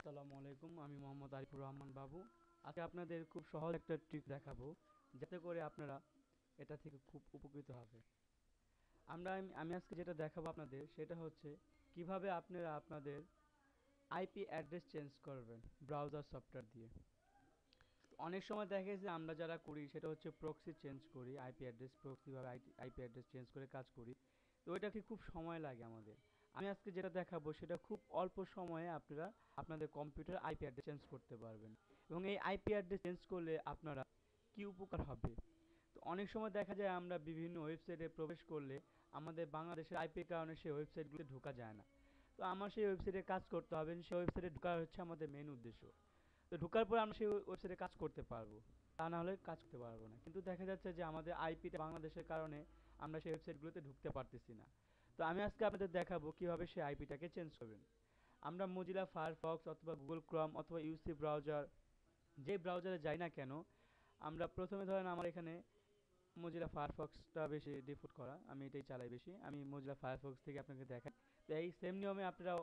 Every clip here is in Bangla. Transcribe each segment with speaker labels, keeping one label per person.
Speaker 1: আসসালামু আলাইকুম। আমি মোহাম্মদ আরিফুর রহমান বাবু। আজকে আপনাদের খুব সহজ একটা ট্রিক দেখাবো, যাতে করে আপনারা এটা থেকে খুব উপকৃত হবে। আমি আজকে যেটা দেখাবো আপনাদের, সেটা হচ্ছে কিভাবে আপনারা আপনাদের আইপি অ্যাড্রেস চেঞ্জ করবেন ব্রাউজার সফটওয়্যার দিয়ে। অনেক সময় দেখা যায় যে আমরা যারা করি সেটা হচ্ছে প্রক্সি চেঞ্জ করি, আইপি অ্যাড্রেস প্রক্সিভাবে আইপি অ্যাড্রেস চেঞ্জ করে কাজ করি। তো ওইটা কি খুব সময় লাগে আমাদের। আমি আজকে যেটা দেখাবো সেটা খুব অল্প সময়ে আপনারা আপনাদের কম্পিউটার আইপি অ্যাড্রেস চেঞ্জ করতে পারবেন। এবং এই আইপি অ্যাড্রেস চেঞ্জ করলে আপনারা কি উপকার হবে। তো অনেক সময় দেখা যায় আমরা বিভিন্ন ওয়েবসাইটে প্রবেশ করলে আমাদের বাংলাদেশের আইপির কারণে সেই ওয়েবসাইটগুলোতে ঢোকা যায় না। তো আমার সেই ওয়েবসাইটে কাজ করতে হবে, সেই ওয়েবসাইটে ঢোকা হচ্ছে আমাদের মেন উদ্দেশ্য। তো ঢোকার পর আমরা সেই ওয়েবসাইটে কাজ করতে পারবো, তা না হলে কাজ করতে পারবো না। কিন্তু দেখা যাচ্ছে যে আমাদের আইপিটা বাংলাদেশের কারণে আমরা সেই ওয়েবসাইটগুলোতে ঢুকতে পারতেছি না। তো আমি আজকে আপনাদের দেখাবো কিভাবে সেই আইপিটাকে চেঞ্জ করবেন। আমরা মজিলা ফায়ারফক্স অথবা গুগল ক্রোম অথবা ইউসি ব্রাউজার, যে ব্রাউজারে যাই না কেন, আমরা প্রথমে ধরেন আমার এখানে মজিলা ফায়ারফক্সটা বেশি ডিফল্ট করা, আমি এটাই চালাই বেশি। আমি মজিলা ফায়ারফক্স থেকে আপনাকে দেখাই। তো এই সেম নিয়মে আপনারাও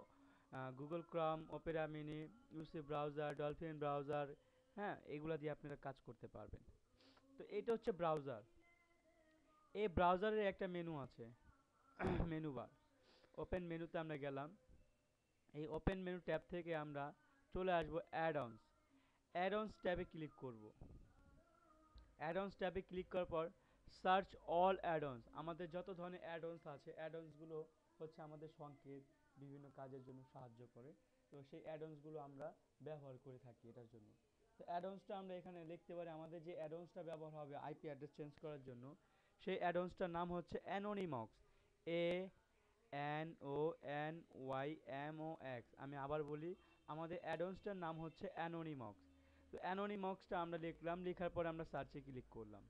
Speaker 1: Google Chrome, Opera Mini, UC browser, Dolphin browser, হ্যাঁ, এগুলা দিয়ে আপনারা কাজ করতে পারবেন। তো এটা হচ্ছে ব্রাউজার। এই ব্রাউজারের একটা মেনু আছে, মেনু বার। ওপেন মেনুতে আমরা গেলাম। এই ওপেন মেনু ট্যাব থেকে আমরা চলে আসবো অ্যাড অনস। অ্যাড অনস ট্যাবে ক্লিক করব। অ্যাড অনস ট্যাবে ক্লিক করার পর সার্চ অল অ্যাড অনস। আমাদের যত ধরনের অ্যাড অনস আছে, অ্যাড অনসগুলো হচ্ছে আমাদের সংকেত বিভিন্ন কাজের জন্য সাহায্য করে। তো সেই অ্যাড অনসগুলো আমরা ব্যবহার করে থাকি এটার জন্য। তো অ্যাড অনসটা আমরা এখানে লিখতে পারি। আমাদের যে অ্যাড অনসটা ব্যবহার হবে আইপি অ্যাড্রেস চেঞ্জ করার জন্য, সেই অ্যাড অনসটার নাম হচ্ছে অ্যানোনিমক্স। ANONYMOX। আমি আবার বলি, আমাদের অ্যাড অনসটার নাম হচ্ছে অ্যানোনিমক্স। তো অ্যানোনিমক্সটা আমরা লিখলাম, লেখার পর আমরা সার্চে ক্লিক করলাম।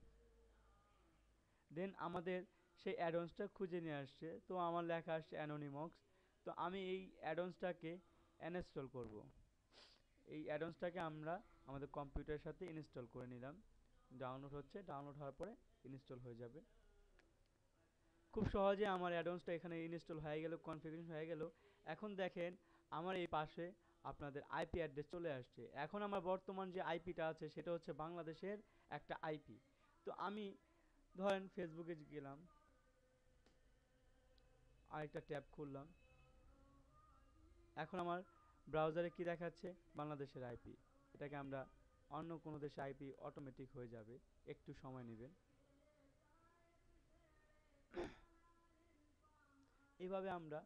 Speaker 1: দেন আমাদের সেই অ্যাডন্সটা খুঁজে নিয়ে আসছে। তো আমার লেখা আসছে অ্যানোনিমক্স। তো আমি এই অ্যাডন্সটাকে ইনস্টল করব। এই অ্যাডন্সটাকে আমরা আমাদের কম্পিউটারের সাথে ইনস্টল করে নিলাম। ডাউনলোড হচ্ছে, ডাউনলোড হওয়ার পরে ইনস্টল হয়ে যাবে। খুব সহজে আমার অ্যাডন্সটা এখানে ইনস্টল হয়ে গেল, কনফিগারেশন হয়ে গেল। এখন দেখেন আমার এই পাশে আপনাদের আইপি অ্যাড্রেস চলে আসছে। এখন আমার বর্তমান যে আইপিটা আছে সেটা হচ্ছে বাংলাদেশের একটা আইপি। তো আমি ধরেন ফেসবুকে গেলাম, আরেকটা ট্যাব খুললাম। এখন আমার ব্রাউজারে কি দেখাচ্ছে? বাংলাদেশের আইপি। এটাকে আমরা অন্য কোনো দেশে আইপি অটোমেটিক হয়ে যাবে, একটু সময় নেবেন। এইভাবে আমরা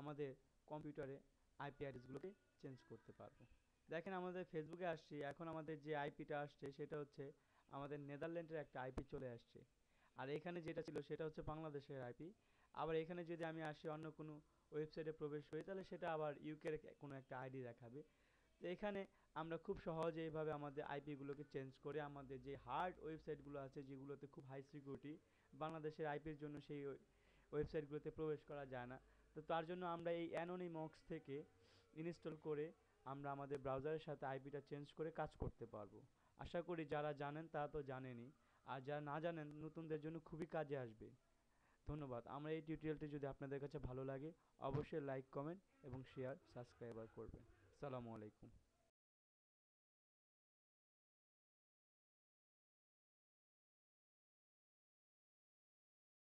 Speaker 1: আমাদের কম্পিউটারে আইপি অ্যাড্রেসগুলোকে চেঞ্জ করতে পারবো। দেখেন আমাদের ফেসবুকে আসছি, এখন আমাদের যে আইপিটা আসছে সেটা হচ্ছে আমাদের নেদারল্যান্ডের একটা আইপি চলে আসছে। আর এখানে যেটা ছিল সেটা হচ্ছে বাংলাদেশের আইপি। আবার এখানে যদি আমি আসি অন্য কোনো ওয়েবসাইটে প্রবেশ করি, তাহলে সেটা আবার ইউকের কোনো একটা আইডি দেখাবে। তো এখানে আমরা খুব সহজে এইভাবে আমাদের আইপিগুলোকে চেঞ্জ করে আমাদের যে হার্ড ওয়েবসাইটগুলো আছে যেগুলোতে খুব হাই সিকিউরিটি, বাংলাদেশের আইপির জন্য সেই ওয়েবসাইটগুলোতে প্রবেশ করা যায় না। তো তার জন্য আমরা এই অ্যানোনিমক্স থেকে ইনস্টল করে আমরা আমাদের ব্রাউজারের সাথে আইপিটা চেঞ্জ করে কাজ করতে পারবো। আশা করি যারা জানেন তারা তো জানেনই, আর যারা না জানেন নতুনদের জন্য খুবই কাজে আসবে। ধন্যবাদ। আমার এই টিউটোরিয়ালটি যদি আপনাদের কাছে ভালো লাগে, অবশ্যই লাইক, কমেন্ট এবং শেয়ার, সাবস্ক্রাইবার করবেন। আসসালামু আলাইকুম।